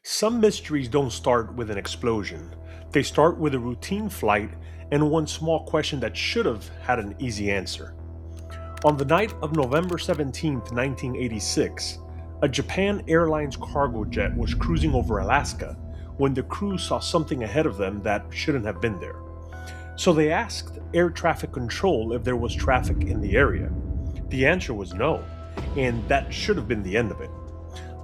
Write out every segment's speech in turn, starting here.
Some mysteries don't start with an explosion. They start with a routine flight and one small question that should have had an easy answer. On the night of November 17th, 1986, a Japan Airlines cargo jet was cruising over Alaska when the crew saw something ahead of them that shouldn't have been there. So they asked air traffic control if there was traffic in the area. The answer was no, and that should have been the end of it.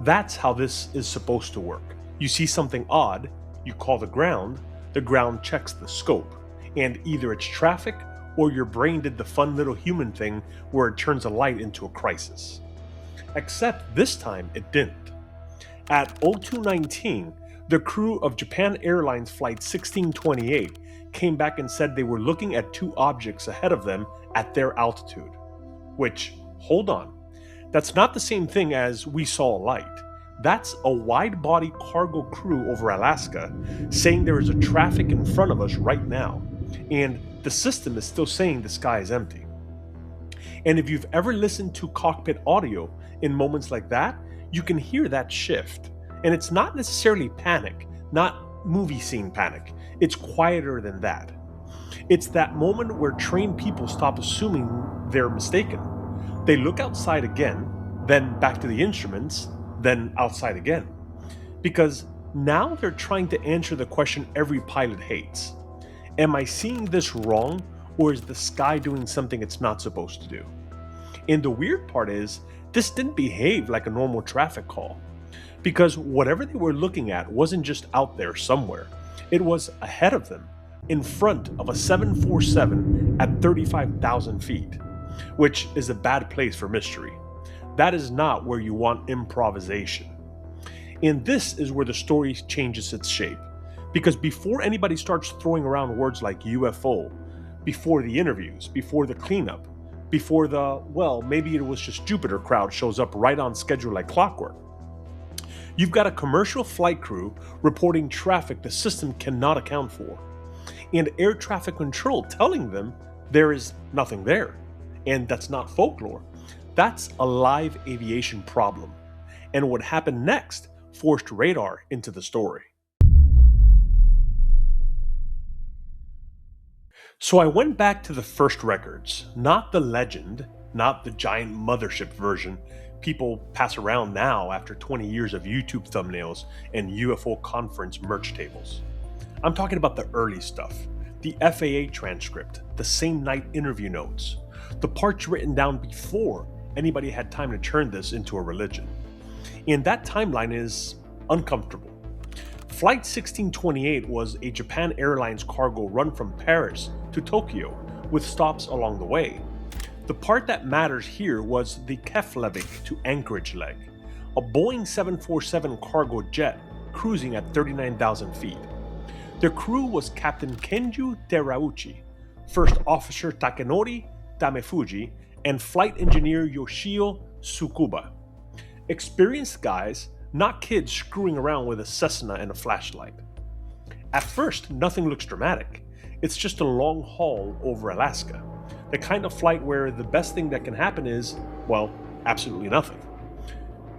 That's how this is supposed to work. You see something odd, you call the ground checks the scope, and either it's traffic or your brain did the fun little human thing where it turns a light into a crisis. Except this time it didn't. At 0219, the crew of Japan Airlines Flight 1628 came back and said they were looking at two objects ahead of them at their altitude. Which, hold on, that's not the same thing as we saw a light. That's a wide-body cargo crew over Alaska saying there is a traffic in front of us right now, and the system is still saying the sky is empty. And if you've ever listened to cockpit audio in moments like that, you can hear that shift. And it's not necessarily panic, not movie scene panic. It's quieter than that. It's that moment where trained people stop assuming they're mistaken. They look outside again, then back to the instruments, then outside again. Because now they're trying to answer the question every pilot hates. Am I seeing this wrong, or is the sky doing something it's not supposed to do? And the weird part is, this didn't behave like a normal traffic call. Because whatever they were looking at wasn't just out there somewhere. It was ahead of them, in front of a 747 at 35,000 feet, which is a bad place for mystery. That is not where you want improvisation. And this is where the story changes its shape. Because before anybody starts throwing around words like UFO, before the interviews, before the cleanup, before the, well, maybe it was just Jupiter crowd shows up right on schedule like clockwork, you've got a commercial flight crew reporting traffic the system cannot account for, and air traffic control telling them there is nothing there. And that's not folklore. That's a live aviation problem. And what happened next forced radar into the story. So I went back to the first records, not the legend, not the giant Mothership version people pass around now after 20 years of YouTube thumbnails and UFO conference merch tables. I'm talking about the early stuff, the FAA transcript, the same night interview notes, the parts written down before anybody had time to turn this into a religion. And that timeline is uncomfortable. Flight 1628 was a Japan Airlines cargo run from Paris to Tokyo with stops along the way. The part that matters here was the Keflavik to Anchorage leg, a Boeing 747 cargo jet cruising at 39,000 feet. The crew was Captain Kenju Terauchi, First Officer Takenori Tamefuji, and Flight Engineer Yoshio Tsukuba. Experienced guys, not kids screwing around with a Cessna and a flashlight. At first, nothing looks dramatic. It's just a long haul over Alaska. The kind of flight where the best thing that can happen is, well, absolutely nothing.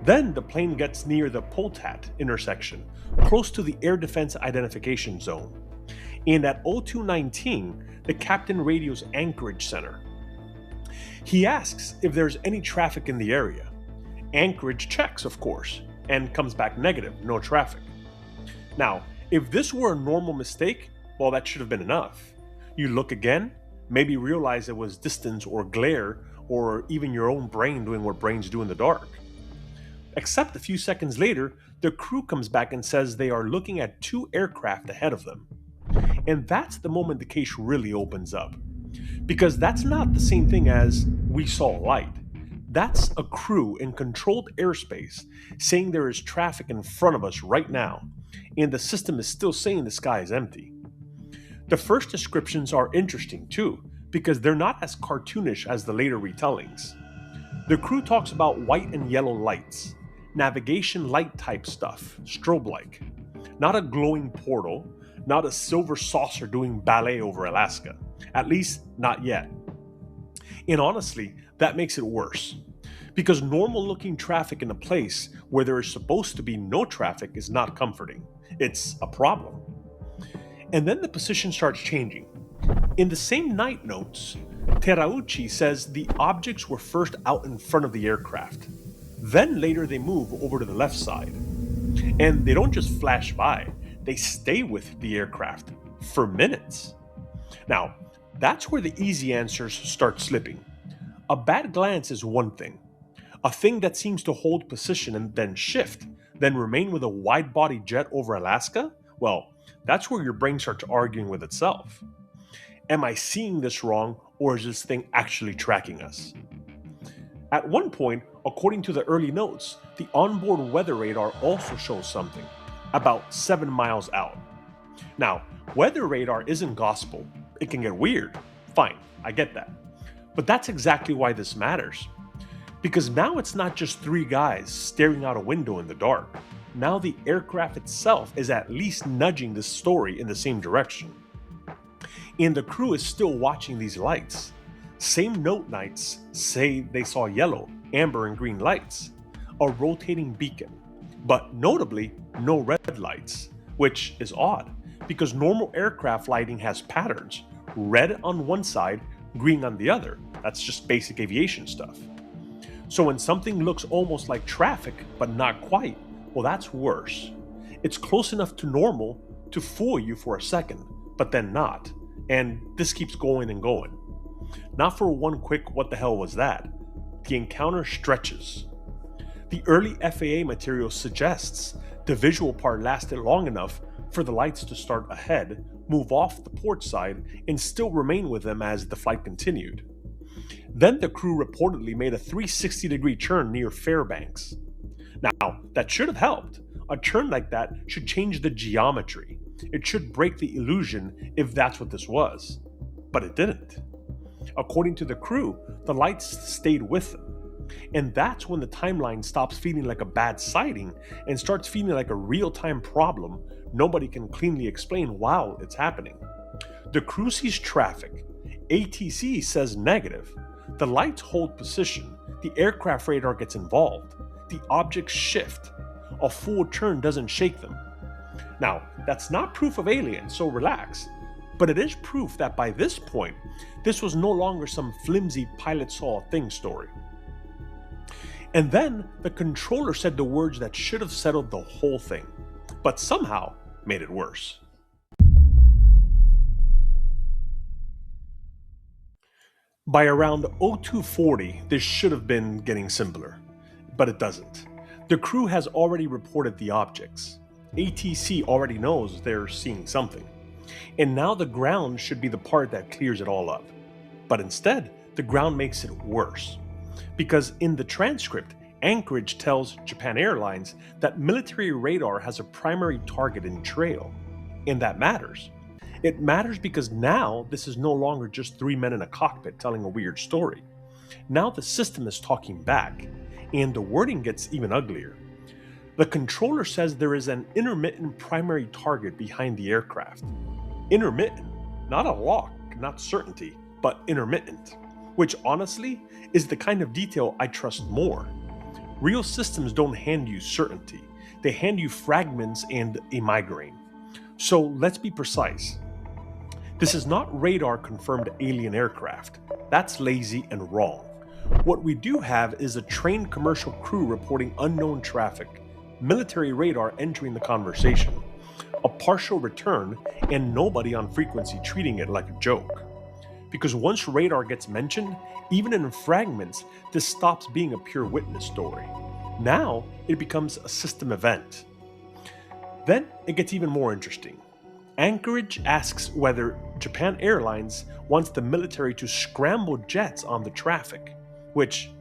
Then the plane gets near the Potat intersection, close to the Air Defense Identification Zone. And at 0219, the captain radios Anchorage Center. He asks if there's any traffic in the area. Anchorage checks, of course, and comes back negative, no traffic. Now, if this were a normal mistake, well, that should have been enough. You look again, maybe realize it was distance or glare, or even your own brain doing what brains do in the dark. Except a few seconds later, the crew comes back and says they are looking at two aircraft ahead of them. And that's the moment the case really opens up. Because that's not the same thing as we saw a light. That's a crew in controlled airspace saying there is traffic in front of us right now, and the system is still saying the sky is empty. The first descriptions are interesting too, because they're not as cartoonish as the later retellings. The crew talks about white and yellow lights, navigation light type stuff, strobe-like. Not a glowing portal, not a silver saucer doing ballet over Alaska. At least, not yet. And honestly, that makes it worse. because normal looking traffic in a place where there is supposed to be no traffic is not comforting. It's a problem. And then the position starts changing. In the same night notes, Terauchi says the objects were first out in front of the aircraft. Then later they move over to the left side. And they don't just flash by, they stay with the aircraft for minutes. Now, that's where the easy answers start slipping. A bad glance is one thing. A thing that seems to hold position and then shift, then remain with a wide-body jet over Alaska? Well, that's where your brain starts arguing with itself. Am I seeing this wrong, or is this thing actually tracking us? At one point, according to the early notes, the onboard weather radar also shows something, about 7 miles out. Now, weather radar isn't gospel. It can get weird. Fine, I get that. But that's exactly why this matters. Because now it's not just three guys staring out a window in the dark. Now the aircraft itself is at least nudging the story in the same direction. And the crew is still watching these lights. Same note nights say they saw yellow, amber, and green lights. A rotating beacon. But notably, no red lights, which is odd because normal aircraft lighting has patterns. Red on one side, green on the other. That's just basic aviation stuff. So when something looks almost like traffic, but not quite, well, that's worse. It's close enough to normal to fool you for a second, but then not. And this keeps going and going. Not for one quick what the hell was that. The encounter stretches. The early FAA material suggests the visual part lasted long enough for the lights to start ahead, move off the port side, and still remain with them as the flight continued. Then the crew reportedly made a 360-degree turn near Fairbanks. Now, that should have helped. A turn like that should change the geometry. It should break the illusion if that's what this was. But it didn't. According to the crew, the lights stayed with them. And that's when the timeline stops feeling like a bad sighting and starts feeling like a real-time problem nobody can cleanly explain while it's happening. The crew sees traffic. ATC says negative. The lights hold position. The aircraft radar gets involved. The objects shift. A full turn doesn't shake them. Now, that's not proof of aliens, so relax. But it is proof that by this point, this was no longer some flimsy pilot saw a thing story. And then the controller said the words that should have settled the whole thing, but somehow made it worse. By around 0240, this should have been getting simpler, but it doesn't. The crew has already reported the objects. ATC already knows they're seeing something. And now the ground should be the part that clears it all up. But instead, the ground makes it worse. Because in the transcript, Anchorage tells Japan Airlines that military radar has a primary target in trail. And that matters. It matters because now this is no longer just three men in a cockpit telling a weird story. Now the system is talking back, and the wording gets even uglier. The controller says there is an intermittent primary target behind the aircraft. Intermittent, not a lock, not certainty, but intermittent, which honestly is the kind of detail I trust more. Real systems don't hand you certainty, they hand you fragments and a migraine. So let's be precise. This is not radar confirmed alien aircraft. That's lazy and wrong. What we do have is a trained commercial crew reporting unknown traffic, military radar entering the conversation, a partial return, and nobody on frequency treating it like a joke. Because once radar gets mentioned, even in fragments, this stops being a pure witness story. Now, it becomes a system event. Then, it gets even more interesting. Anchorage asks whether Japan Airlines wants the military to scramble jets on the traffic, which,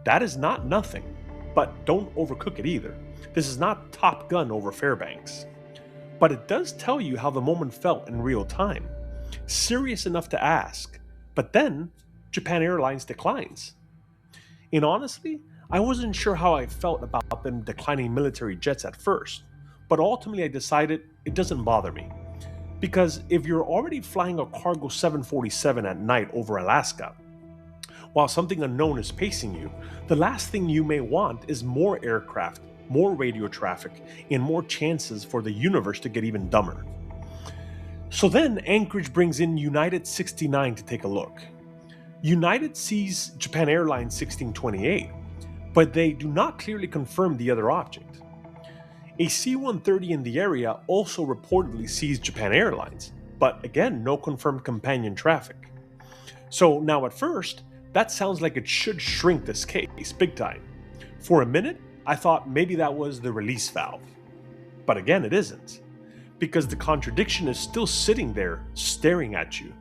that is not nothing. But don't overcook it either. This is not Top Gun over Fairbanks. But it does tell you how the moment felt in real time. Serious enough to ask, but then Japan Airlines declines. And honestly, I wasn't sure how I felt about them declining military jets at first, but ultimately I decided it doesn't bother me. Because if you're already flying a cargo 747 at night over Alaska, While something unknown is pacing you, the last thing you may want is more aircraft, more radio traffic, and more chances for the universe to get even dumber. So then Anchorage brings in United 69 to take a look. United sees Japan Airlines 1628, but they do not clearly confirm the other object. A C-130 in the area also reportedly sees Japan Airlines, but again, no confirmed companion traffic. So now at first, that sounds like it should shrink this case big time. For a minute, I thought maybe that was the release valve. But again, it isn't, because the contradiction is still sitting there staring at you.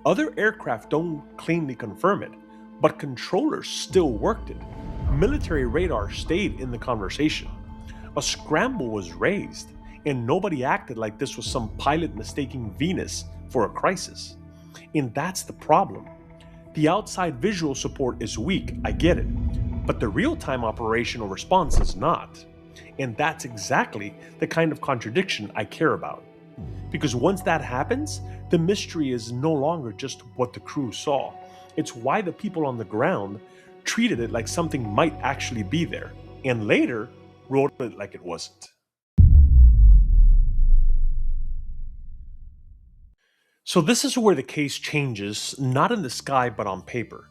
Other aircraft don't cleanly confirm it, but controllers still worked it. Military radar stayed in the conversation. A scramble was raised, and nobody acted like this was some pilot mistaking Venus for a crisis. And that's the problem. The outside visual support is weak, I get it, but the real-time operational response is not. And that's exactly the kind of contradiction I care about. Because once that happens, the mystery is no longer just what the crew saw. It's why the people on the ground treated it like something might actually be there, and later wrote it like it wasn't. So this is where the case changes, not in the sky but on paper.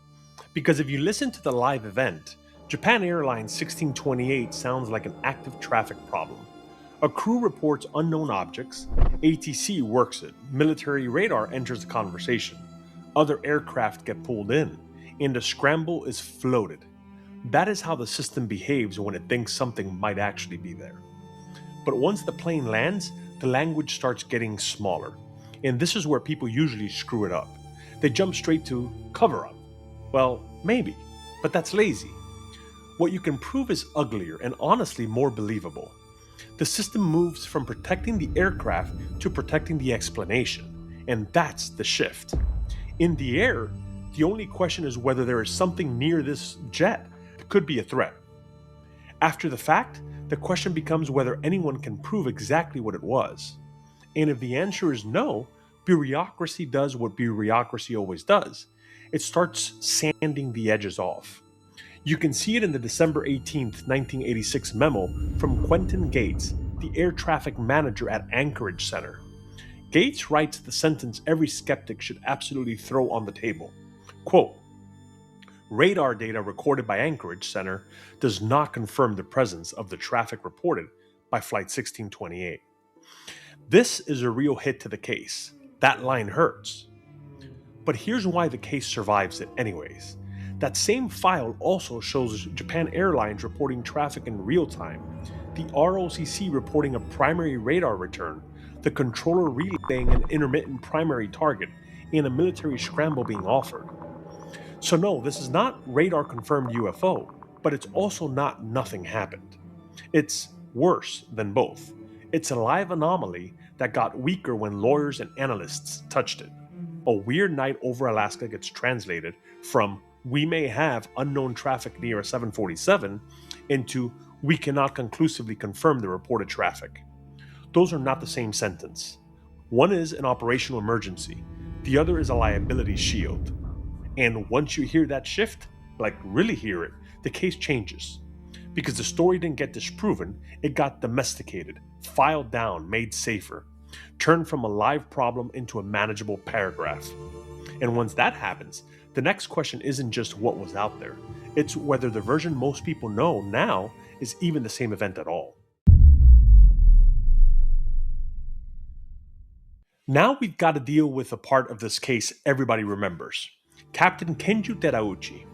Because if you listen to the live event, Japan Airlines 1628 sounds like an active traffic problem. A crew reports unknown objects, ATC works it, military radar enters the conversation, other aircraft get pulled in, and the scramble is floated. That is how the system behaves when it thinks something might actually be there. But once the plane lands, the language starts getting smaller. And this is where people usually screw it up. They jump straight to cover up. Well, maybe, but that's lazy. What you can prove is uglier and honestly more believable. The system moves from protecting the aircraft to protecting the explanation, and that's the shift. In the air, the only question is whether there is something near this jet that could be a threat. After the fact, the question becomes whether anyone can prove exactly what it was. And if the answer is no, bureaucracy does what bureaucracy always does. It starts sanding the edges off. You can see it in the December 18th, 1986 memo from Quentin Gates, the air traffic manager at Anchorage Center. Gates writes the sentence every skeptic should absolutely throw on the table. Quote, radar data recorded by Anchorage Center does not confirm the presence of the traffic reported by Flight 1628. This is a real hit to the case. That line hurts. But here's why the case survives it anyways. That same file also shows Japan Airlines reporting traffic in real time, the ROCC reporting a primary radar return, the controller relaying an intermittent primary target, and a military scramble being offered. So no, this is not radar-confirmed UFO, but it's also not nothing happened. It's worse than both. It's a live anomaly that got weaker when lawyers and analysts touched it. A weird night over Alaska gets translated from "we may have unknown traffic near a 747" into "we cannot conclusively confirm the reported traffic." Those are not the same sentence. One is an operational emergency, the other is a liability shield. And once you hear that shift, like really hear it, the case changes. Because the story didn't get disproven, it got domesticated, filed down, made safer, turned from a live problem into a manageable paragraph. And once that happens, the next question isn't just what was out there, it's whether the version most people know now is even the same event at all. Now we've got to deal with a part of this case everybody remembers, Captain Kenju Terauchi.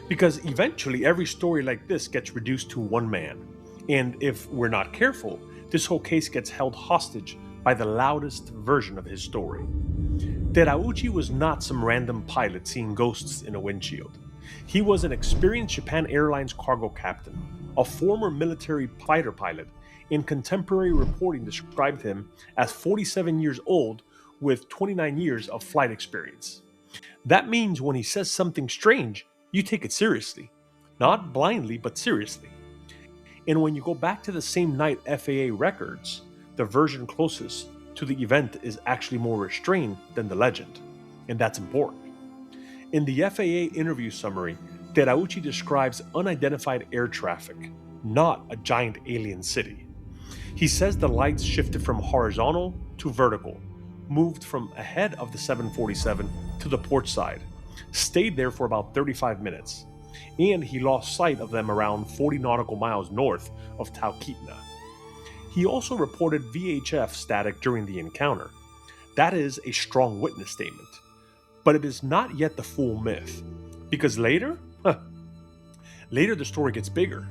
Because eventually every story like this gets reduced to one man, and if we're not careful, this whole case gets held hostage by the loudest version of his story. Terauchi was not some random pilot seeing ghosts in a windshield. He was an experienced Japan Airlines cargo captain, a former military fighter pilot, and contemporary reporting described him as 47 years old with 29 years of flight experience. That means when he says something strange, you take it seriously. Not blindly, but seriously. And when you go back to the same night FAA records, the version closest to the event is actually more restrained than the legend. And that's important. In the FAA interview summary, Terauchi describes unidentified air traffic, not a giant alien city. He says the lights shifted from horizontal to vertical, moved from ahead of the 747 to the port side, stayed there for about 35 minutes, and he lost sight of them around 40 nautical miles north of Talkeetna. He also reported VHF static during the encounter. That is a strong witness statement. But it is not yet the full myth, because later the story gets bigger.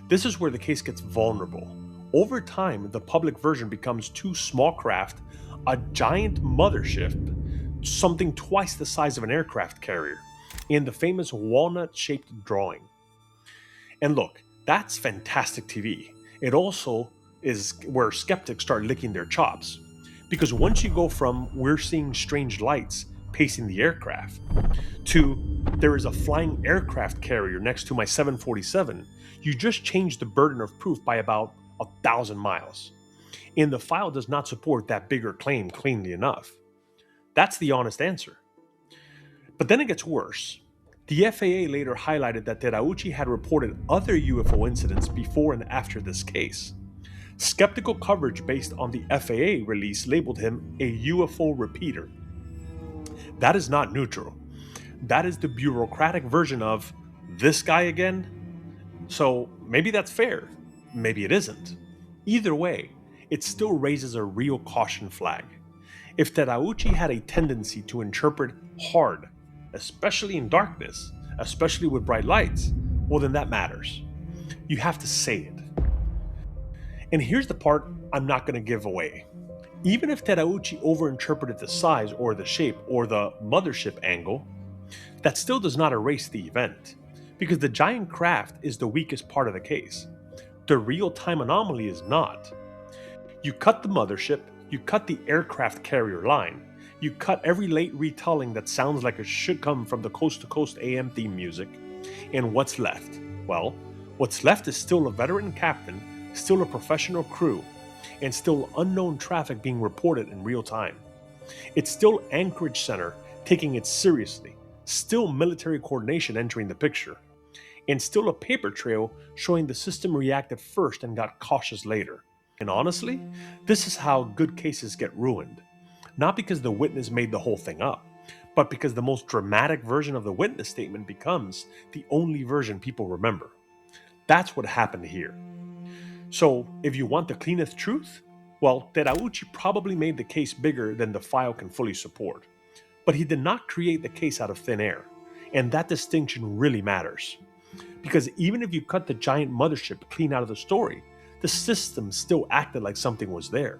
This is where the case gets vulnerable. Over time, the public version becomes two small craft, a giant mothership, something twice the size of an aircraft carrier, and the famous walnut-shaped drawing. And look, that's fantastic TV. It also is where skeptics start licking their chops. Because once you go from "we're seeing strange lights pacing the aircraft" to "there is a flying aircraft carrier next to my 747, you just change the burden of proof by about 1,000 miles. And the file does not support that bigger claim cleanly enough. That's the honest answer. But then it gets worse. The FAA later highlighted that Terauchi had reported other UFO incidents before and after this case. Skeptical coverage based on the FAA release labeled him a UFO repeater. That is not neutral. That is the bureaucratic version of "this guy again?" So maybe that's fair, maybe it isn't. Either way, it still raises a real caution flag. If Terauchi had a tendency to interpret hard, especially in darkness, especially with bright lights, well then that matters. You have to say it. And here's the part I'm not going to give away. Even if Terauchi overinterpreted the size or the shape or the mothership angle, that still does not erase the event, because the giant craft is the weakest part of the case. The real-time anomaly is not. You cut the mothership, you cut the aircraft carrier line, you cut every late retelling that sounds like it should come from the Coast to Coast AM theme music, and what's left? Well, what's left is still a veteran captain, still a professional crew, and still unknown traffic being reported in real time. It's still Anchorage Center taking it seriously, still military coordination entering the picture, and still a paper trail showing the system reacted first and got cautious later. And honestly, this is how good cases get ruined. Not because the witness made the whole thing up, but because the most dramatic version of the witness statement becomes the only version people remember. That's what happened here. So, if you want the cleanest truth, well, Terauchi probably made the case bigger than the file can fully support. But he did not create the case out of thin air, and that distinction really matters. Because even if you cut the giant mothership clean out of the story, the system still acted like something was there.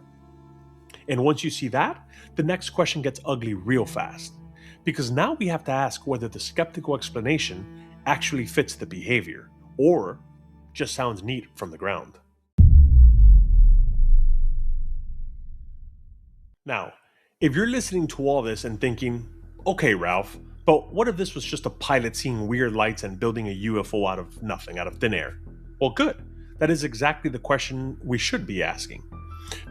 And once you see that, the next question gets ugly real fast. Because now we have to ask whether the skeptical explanation actually fits the behavior, or just sounds neat from the ground. Now, if you're listening to all this and thinking, okay, Ralph, but what if this was just a pilot seeing weird lights and building a UFO out of nothing, out of thin air? Well, good. That is exactly the question we should be asking.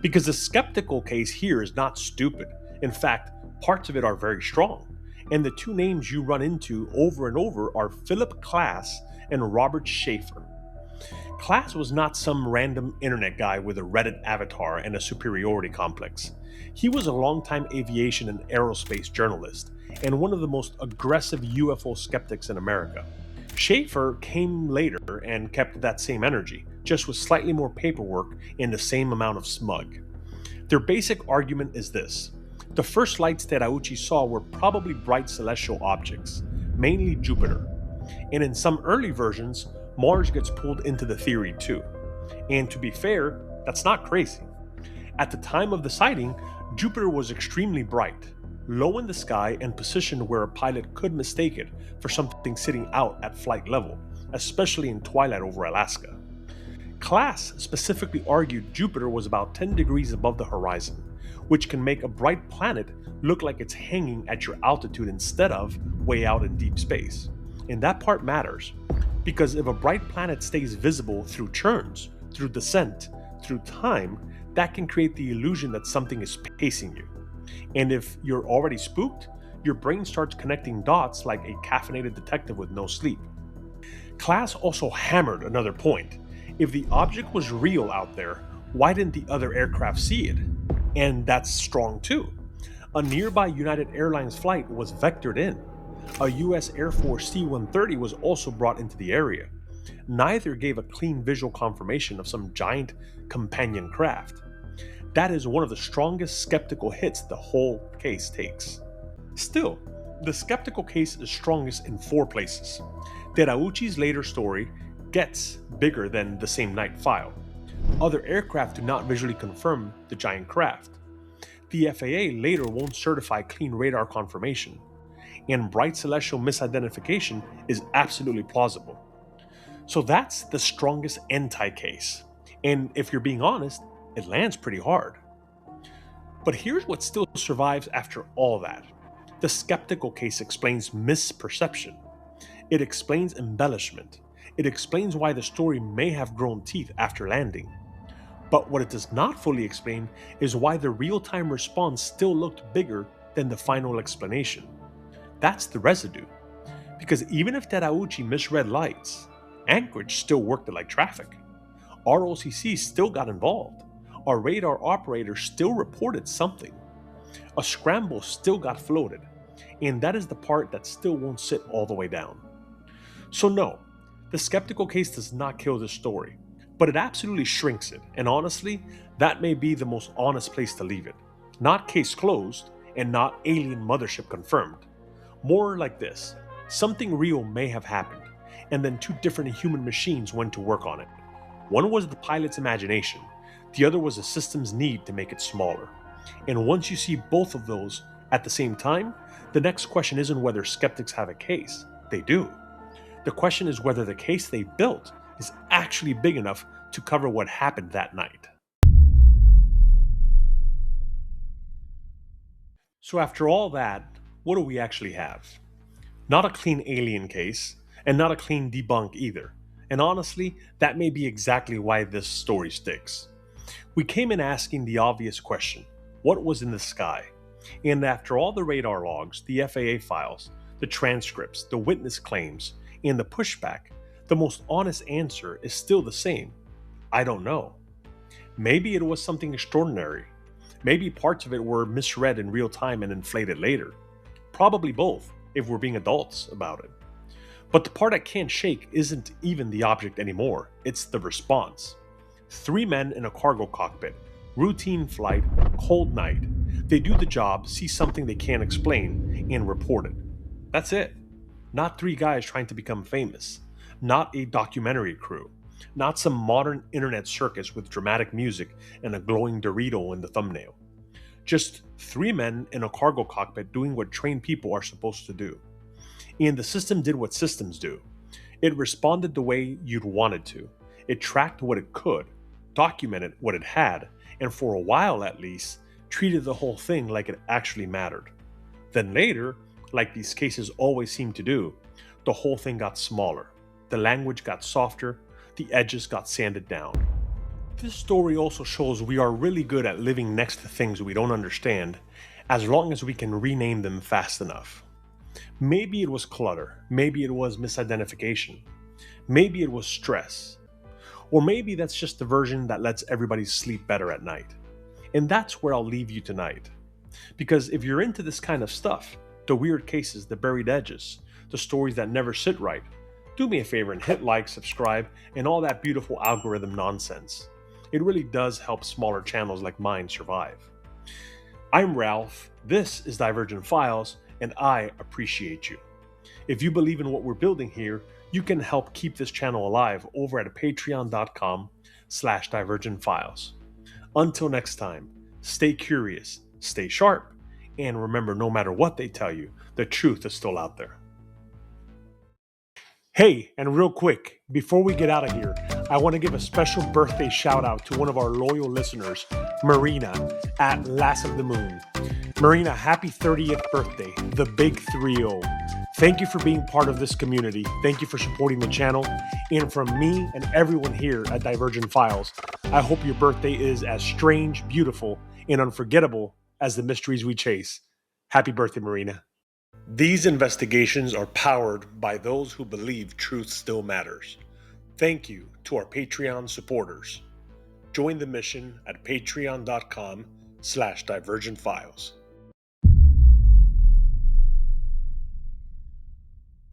Because the skeptical case here is not stupid. In fact, parts of it are very strong. And the two names you run into over and over are Philip Klass and Robert Schaefer. Klass was not some random internet guy with a Reddit avatar and a superiority complex. He was a longtime aviation and aerospace journalist, and one of the most aggressive UFO skeptics in America. Schaefer came later and kept that same energy, just with slightly more paperwork and the same amount of smug. Their basic argument is this. The first lights Terauchi saw were probably bright celestial objects, mainly Jupiter. And in some early versions, Mars gets pulled into the theory too. And to be fair, that's not crazy. At the time of the sighting, Jupiter was extremely bright, low in the sky and positioned where a pilot could mistake it for something sitting out at flight level, especially in twilight over Alaska. Klass specifically argued Jupiter was about 10 degrees above the horizon, which can make a bright planet look like it's hanging at your altitude instead of way out in deep space. And that part matters, because if a bright planet stays visible through churns, through descent, through time, that can create the illusion that something is pacing you. And if you're already spooked, Your brain starts connecting dots like a caffeinated detective with no sleep. Class also hammered another point. If the object was real out there, why didn't the other aircraft see it? And that's strong too. A nearby United Airlines flight was vectored in. A US Air Force C-130 was also brought into the area. Neither gave a clean visual confirmation of some giant companion craft. That is one of the strongest skeptical hits the whole case takes. Still, the skeptical case is strongest in 4 places. Terauchi's later story gets bigger than the same night file. Other aircraft do not visually confirm the giant craft. The FAA later won't certify clean radar confirmation. And bright celestial misidentification is absolutely plausible. So that's the strongest anti-case. And if you're being honest, it lands pretty hard. But here's what still survives after all that. The skeptical case explains misperception. It explains embellishment. It explains why the story may have grown teeth after landing. But what it does not fully explain is why the real-time response still looked bigger than the final explanation. That's the residue. Because even if Terauchi misread lights, Anchorage still worked it like traffic. ROCC still got involved. Our radar operator still reported something. A scramble still got floated. And that is the part that still won't sit all the way down. So no, the skeptical case does not kill this story, but it absolutely shrinks it, and honestly, that may be the most honest place to leave it. Not case closed, and not alien mothership confirmed. More like this: something real may have happened, and then 2 different human machines went to work on it. One was the pilot's imagination, the other was the system's need to make it smaller. And once you see both of those at the same time, the next question isn't whether skeptics have a case. They do. The question is whether the case they built is actually big enough to cover what happened that night. So after all that, what do we actually have? Not a clean alien case, and not a clean debunk either. And honestly, that may be exactly why this story sticks. We came in asking the obvious question: what was in the sky? And after all the radar logs, the FAA files, the transcripts, the witness claims, and the pushback, the most honest answer is still the same: I don't know. Maybe it was something extraordinary. Maybe parts of it were misread in real time and inflated later. Probably both, if we're being adults about it. But the part I can't shake isn't even the object anymore, it's the response. 3 men in a cargo cockpit, routine flight, cold night. They do the job, see something they can't explain, and report it. That's it. Not 3 guys trying to become famous. Not a documentary crew. Not some modern internet circus with dramatic music and a glowing Dorito in the thumbnail. Just 3 men in a cargo cockpit doing what trained people are supposed to do. And the system did what systems do. It responded the way you'd want it to. It tracked what it could, documented what it had, and for a while at least, treated the whole thing like it actually mattered. Then later, like these cases always seem to do, the whole thing got smaller. The language got softer, the edges got sanded down. This story also shows we are really good at living next to things we don't understand, as long as we can rename them fast enough. Maybe it was clutter, maybe it was misidentification, maybe it was stress, or maybe that's just the version that lets everybody sleep better at night. And that's where I'll leave you tonight. Because if you're into this kind of stuff, the weird cases, the buried edges, the stories that never sit right, do me a favor and hit like, subscribe, and all that beautiful algorithm nonsense. It really does help smaller channels like mine survive. I'm Ralph, this is Divergent Files, and I appreciate you. If you believe in what we're building here, you can help keep this channel alive over at patreon.com/divergentfiles. Until next time, stay curious, stay sharp, and remember, no matter what they tell you, the truth is still out there. Hey, and real quick, before we get out of here, I want to give a special birthday shout out to one of our loyal listeners, Marina, at Lass of the Moon. Marina, happy 30th birthday, the big 3-0. Thank you for being part of this community. Thank you for supporting the channel. And from me and everyone here at Divergent Files, I hope your birthday is as strange, beautiful, and unforgettable as the mysteries we chase. Happy birthday, Marina. These investigations are powered by those who believe truth still matters. Thank you to our Patreon supporters. Join the mission at patreon.com/divergentfiles.